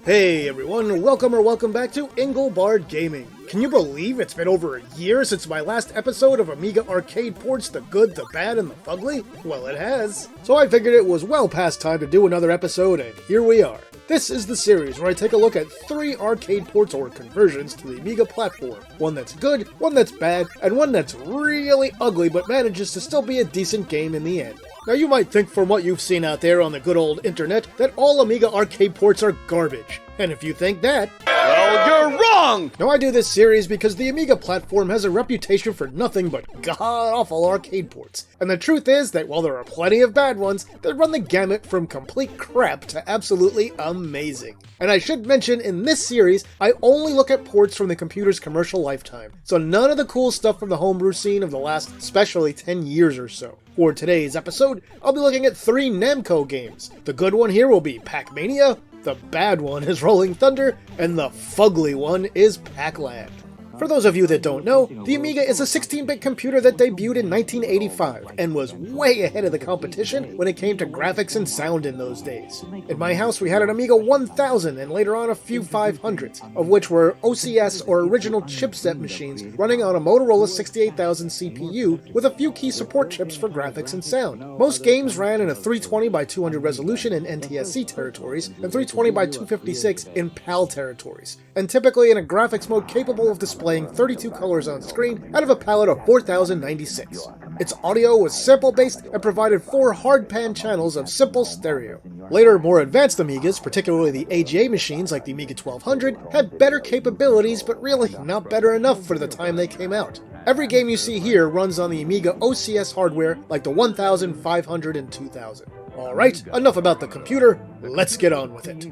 Hey everyone, welcome back to Engelbart Gaming. Can you believe it's been over a year since my last episode of Amiga arcade ports The Good, the Bad, and the Fugly? Well, it has. So I figured it was well past time to do another episode, and here we are. This is the series where I take a look at 3 arcade ports or conversions to the Amiga platform. One that's good, one that's bad, and one that's really ugly but manages to still be a decent game in the end. Now you might think from what you've seen out there on the good old internet that all Amiga arcade ports are garbage. And if you think that, well, you're wrong! Now I do this series because the Amiga platform has a reputation for nothing but god-awful arcade ports. And the truth is that while there are plenty of bad ones, they run the gamut from complete crap to absolutely amazing. And I should mention, in this series, I only look at ports from the computer's commercial lifetime, so none of the cool stuff from the homebrew scene of the last, especially 10 years or so. For today's episode, I'll be looking at 3 Namco games. The good one here will be Pac-Mania, the bad one is Rolling Thunder, and the fugly one is Pac-Land. For those of you that don't know, the Amiga is a 16-bit computer that debuted in 1985 and was way ahead of the competition when it came to graphics and sound in those days. In my house we had an Amiga 1000 and later on a few 500s, of which were OCS or original chipset machines running on a Motorola 68000 CPU with a few key support chips for graphics and sound. Most games ran in a 320 by 200 resolution in NTSC territories and 320 by 256 in PAL territories, and typically in a graphics mode capable of displaying 32 colors on screen out of a palette of 4096. Its audio was sample-based and provided 4 hard-pan channels of simple stereo. Later, more advanced Amigas, particularly the AGA machines like the Amiga 1200, had better capabilities, but really not better enough for the time they came out. Every game you see here runs on the Amiga OCS hardware like the 1000, 500, and 2000. Alright, enough about the computer, let's get on with it.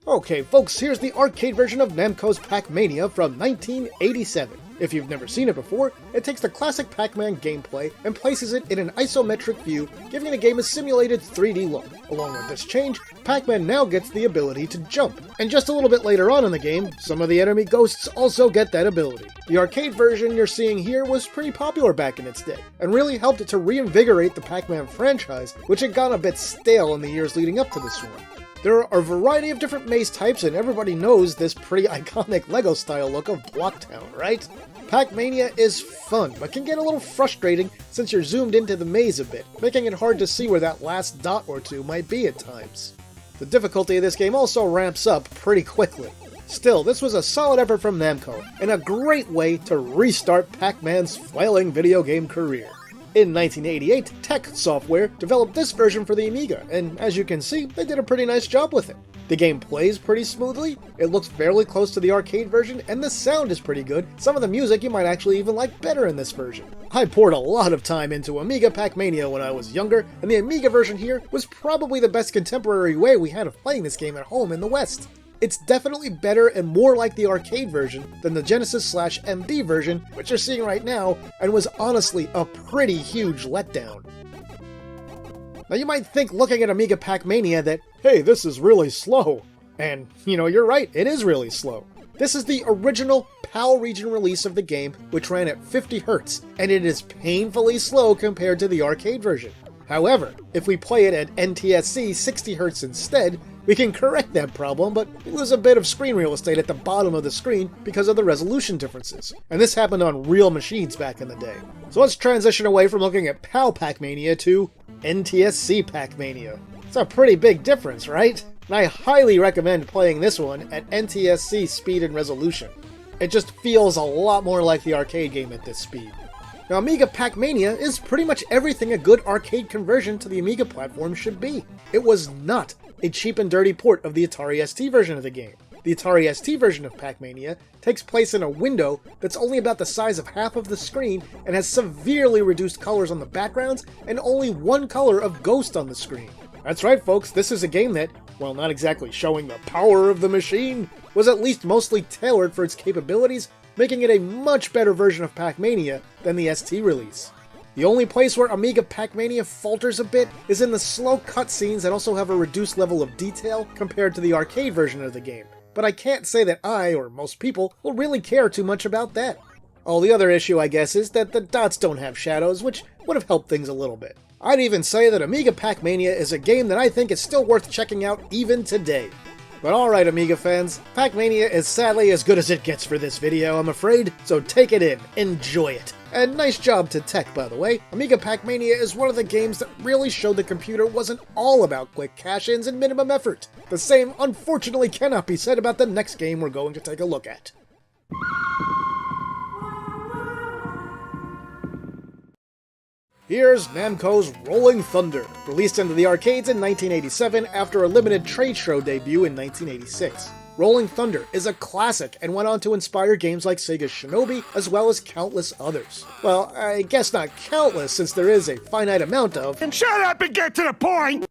Okay folks, here's the arcade version of Namco's Pac-Mania from 1987. If you've never seen it before, it takes the classic Pac-Man gameplay and places it in an isometric view, giving the game a simulated 3D look. Along with this change, Pac-Man now gets the ability to jump. And just a little bit later on in the game, some of the enemy ghosts also get that ability. The arcade version you're seeing here was pretty popular back in its day, and really helped it to reinvigorate the Pac-Man franchise, which had gone a bit stale in the years leading up to this one. There are a variety of different maze types, and everybody knows this pretty iconic LEGO-style look of Blocktown, right? Pac-Mania is fun, but can get a little frustrating since you're zoomed into the maze a bit, making it hard to see where that last dot or two might be at times. The difficulty of this game also ramps up pretty quickly. Still, this was a solid effort from Namco, and a great way to restart Pac-Man's flailing video game career. In 1988, Tech Software developed this version for the Amiga, and as you can see, they did a pretty nice job with it. The game plays pretty smoothly, it looks fairly close to the arcade version, and the sound is pretty good. Some of the music you might actually even like better in this version. I poured a lot of time into Amiga Pac-Mania when I was younger, and the Amiga version here was probably the best contemporary way we had of playing this game at home in the West. It's definitely better and more like the arcade version than the Genesis/MD version, which you're seeing right now, and was honestly a pretty huge letdown. Now you might think looking at Amiga Pac-Mania that, hey, this is really slow. And, you're right, it is really slow. This is the original PAL region release of the game, which ran at 50 Hz, and it is painfully slow compared to the arcade version. However, if we play it at NTSC 60 Hz instead, we can correct that problem, but we lose a bit of screen real estate at the bottom of the screen because of the resolution differences. And this happened on real machines back in the day. So let's transition away from looking at PAL Pac-Mania to NTSC Pac-Mania. It's a pretty big difference, right? And I highly recommend playing this one at NTSC speed and resolution. It just feels a lot more like the arcade game at this speed. Now, Amiga Pac-Mania is pretty much everything a good arcade conversion to the Amiga platform should be. It was not a cheap and dirty port of the Atari ST version of the game. The Atari ST version of Pac-Mania takes place in a window that's only about the size of half of the screen and has severely reduced colors on the backgrounds and only one color of ghost on the screen. That's right, folks, this is a game that, while not exactly showing the power of the machine, was at least mostly tailored for its capabilities, making it a much better version of Pac-Mania than the ST release. The only place where Amiga Pac-Mania falters a bit is in the slow cutscenes that also have a reduced level of detail compared to the arcade version of the game, but I can't say that I, or most people, will really care too much about that. The other issue, I guess, is that the dots don't have shadows, which would have helped things a little bit. I'd even say that Amiga Pac-Mania is a game that I think is still worth checking out even today. But alright, Amiga fans, Pac-Mania is sadly as good as it gets for this video, I'm afraid, so take it in, enjoy it. And nice job to Tech, by the way. Amiga Pac-Mania is one of the games that really showed the computer wasn't all about quick cash-ins and minimum effort. The same, unfortunately, cannot be said about the next game we're going to take a look at. Here's Namco's Rolling Thunder, released into the arcades in 1987 after a limited trade show debut in 1986. Rolling Thunder is a classic and went on to inspire games like Sega's Shinobi, as well as countless others. Well, I guess not countless, since there is a finite amount of— And shut up and get to the point!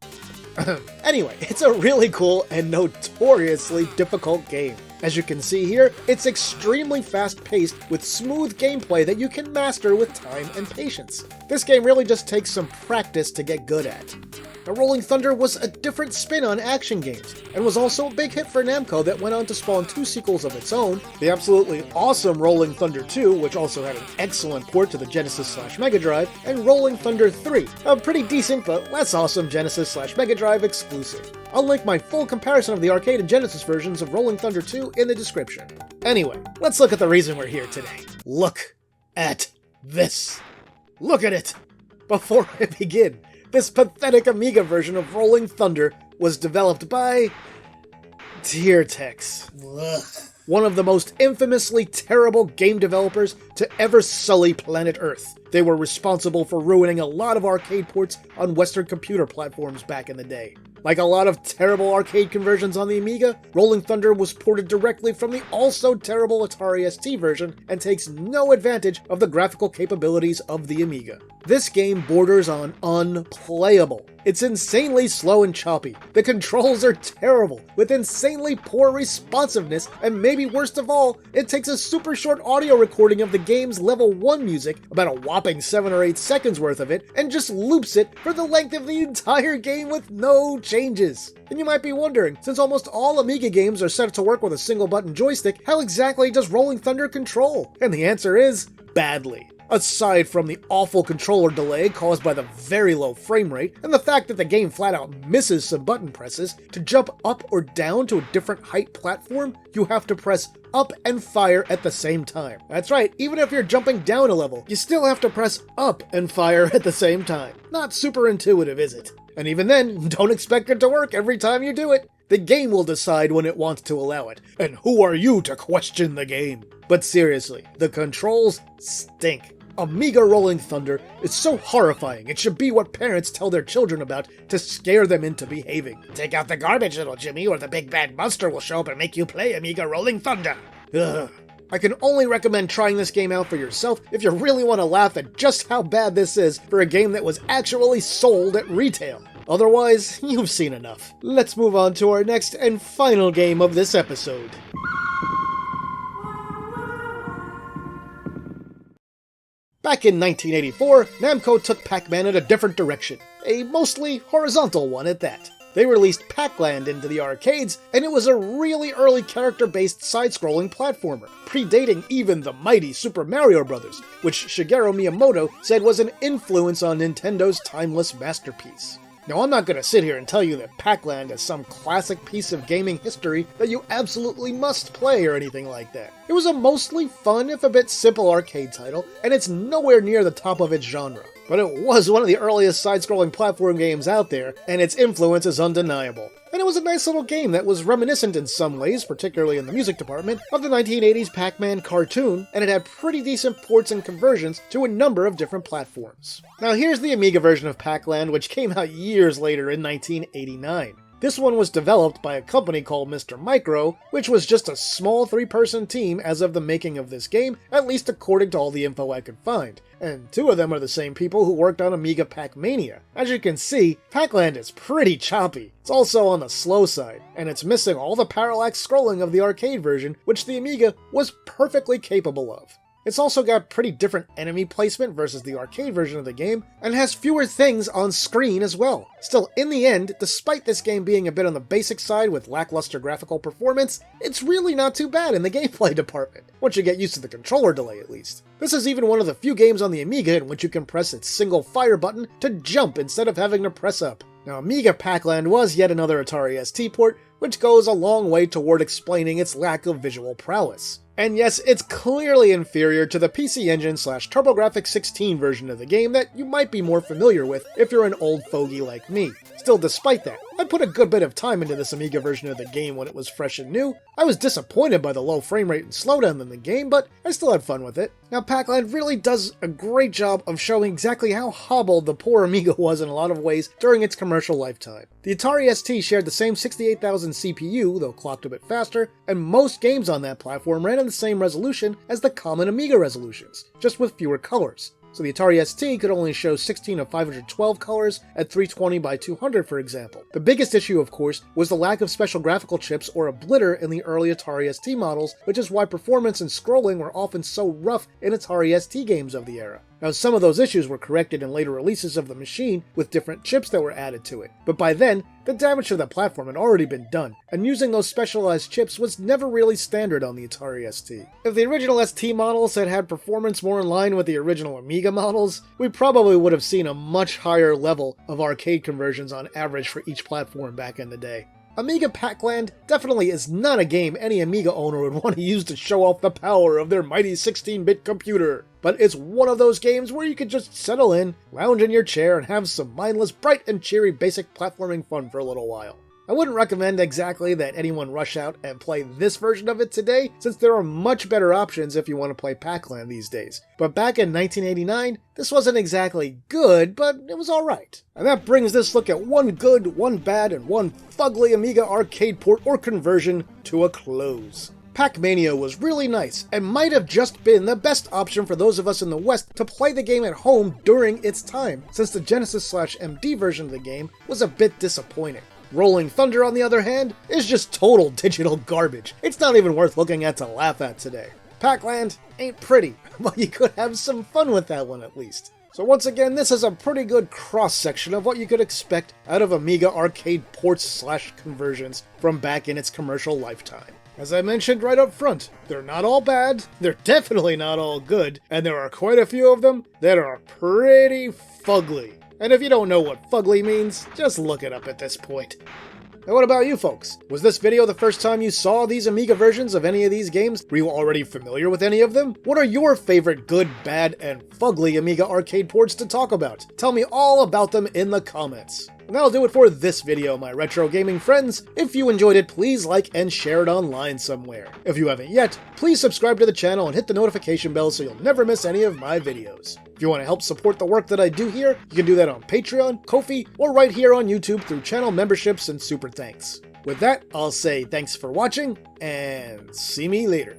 Anyway, it's a really cool and notoriously difficult game. As you can see here, it's extremely fast-paced with smooth gameplay that you can master with time and patience. This game really just takes some practice to get good at. Now, Rolling Thunder was a different spin on action games, and was also a big hit for Namco that went on to spawn 2 sequels of its own, the absolutely awesome Rolling Thunder 2, which also had an excellent port to the Genesis/Mega Drive, and Rolling Thunder 3, a pretty decent but less awesome Genesis/Mega Drive exclusive. I'll link my full comparison of the arcade and Genesis versions of Rolling Thunder 2 in the description. Anyway, let's look at the reason we're here today. Look at this. Look at it! Before I begin, this pathetic Amiga version of Rolling Thunder was developed by Teartex, one of the most infamously terrible game developers to ever sully planet Earth. They were responsible for ruining a lot of arcade ports on Western computer platforms back in the day. Like a lot of terrible arcade conversions on the Amiga, Rolling Thunder was ported directly from the also terrible Atari ST version and takes no advantage of the graphical capabilities of the Amiga. This game borders on unplayable. It's insanely slow and choppy. The controls are terrible, with insanely poor responsiveness, and maybe worst of all, it takes a super short audio recording of the game's level 1 music, about a whopping 7 or 8 seconds worth of it, and just loops it for the length of the entire game with no changes. And you might be wondering, since almost all Amiga games are set to work with a single button joystick, how exactly does Rolling Thunder control? And the answer is, badly. Aside from the awful controller delay caused by the very low frame rate, and the fact that the game flat out misses some button presses, to jump up or down to a different height platform, you have to press up and fire at the same time. That's right, even if you're jumping down a level, you still have to press up and fire at the same time. Not super intuitive, is it? And even then, don't expect it to work every time you do it. The game will decide when it wants to allow it, and who are you to question the game? But seriously, the controls stink. Amiga Rolling Thunder is so horrifying it should be what parents tell their children about to scare them into behaving. Take out the garbage, little Jimmy, or the big bad monster will show up and make you play Amiga Rolling Thunder. Ugh. I can only recommend trying this game out for yourself if you really want to laugh at just how bad this is for a game that was actually sold at retail. Otherwise, you've seen enough. Let's move on to our next and final game of this episode. Back in 1984, Namco took Pac-Man in a different direction, a mostly horizontal one at that. They released Pac-Land into the arcades, and it was a really early character-based side-scrolling platformer, predating even the mighty Super Mario Bros., which Shigeru Miyamoto said was an influence on Nintendo's timeless masterpiece. Now, I'm not going to sit here and tell you that Pac-Land is some classic piece of gaming history that you absolutely must play or anything like that. It was a mostly fun, if a bit simple arcade title, and it's nowhere near the top of its genre. But it was one of the earliest side-scrolling platform games out there, and its influence is undeniable. And it was a nice little game that was reminiscent in some ways, particularly in the music department, of the 1980s Pac-Man cartoon, and it had pretty decent ports and conversions to a number of different platforms. Now here's the Amiga version of Pac-Land, which came out years later in 1989. This one was developed by a company called Mr. Micro, which was just a small 3-person team as of the making of this game, at least according to all the info I could find. And 2 of them are the same people who worked on Amiga Pac-Mania. As you can see, Pac-Land is pretty choppy. It's also on the slow side, and it's missing all the parallax scrolling of the arcade version, which the Amiga was perfectly capable of. It's also got pretty different enemy placement versus the arcade version of the game, and has fewer things on screen as well. Still, in the end, despite this game being a bit on the basic side with lackluster graphical performance, it's really not too bad in the gameplay department, once you get used to the controller delay at least. This is even one of the few games on the Amiga in which you can press its single fire button to jump instead of having to press up. Now, Amiga Pac-Land was yet another Atari ST port, which goes a long way toward explaining its lack of visual prowess. And yes, it's clearly inferior to the PC Engine / TurboGrafx 16 version of the game that you might be more familiar with if you're an old fogey like me. Still, despite that, I put a good bit of time into this Amiga version of the game when it was fresh and new. I was disappointed by the low frame rate and slowdown in the game, but I still had fun with it. Now, Pac-Land really does a great job of showing exactly how hobbled the poor Amiga was in a lot of ways during its commercial lifetime. The Atari ST shared the same 68,000 CPU, though clocked a bit faster, and most games on that platform ran in the same resolution as the common Amiga resolutions, just with fewer colors. So the Atari ST could only show 16 of 512 colors at 320 by 200, for example. The biggest issue, of course, was the lack of special graphical chips or a blitter in the early Atari ST models, which is why performance and scrolling were often so rough in Atari ST games of the era. Now, some of those issues were corrected in later releases of the machine with different chips that were added to it, but by then, the damage to the platform had already been done, and using those specialized chips was never really standard on the Atari ST. If the original ST models had had performance more in line with the original Amiga models, we probably would have seen a much higher level of arcade conversions on average for each platform back in the day. Amiga Pac-Land definitely is not a game any Amiga owner would want to use to show off the power of their mighty 16-bit computer, but it's one of those games where you can just settle in, lounge in your chair, and have some mindless, bright and cheery basic platforming fun for a little while. I wouldn't recommend exactly that anyone rush out and play this version of it today, since there are much better options if you want to play Pac-Land these days. But back in 1989, this wasn't exactly good, but it was alright. And that brings this look at one good, one bad, and one fugly Amiga arcade port or conversion to a close. Pac-Mania was really nice, and might have just been the best option for those of us in the West to play the game at home during its time, since the Genesis / MD version of the game was a bit disappointing. Rolling Thunder, on the other hand, is just total digital garbage. It's not even worth looking at to laugh at today. Pac-Land ain't pretty, but you could have some fun with that one at least. So once again, this is a pretty good cross-section of what you could expect out of Amiga arcade ports / conversions from back in its commercial lifetime. As I mentioned right up front, they're not all bad, they're definitely not all good, and there are quite a few of them that are pretty fugly. And if you don't know what fugly means, just look it up at this point. Now what about you folks? Was this video the first time you saw these Amiga versions of any of these games? Were you already familiar with any of them? What are your favorite good, bad, and fugly Amiga arcade ports to talk about? Tell me all about them in the comments. And that'll do it for this video, my retro gaming friends. If you enjoyed it, please like and share it online somewhere. If you haven't yet, please subscribe to the channel and hit the notification bell so you'll never miss any of my videos. If you want to help support the work that I do here, you can do that on Patreon, Ko-fi, or right here on YouTube through channel memberships and super thanks. With that, I'll say thanks for watching, and see me later.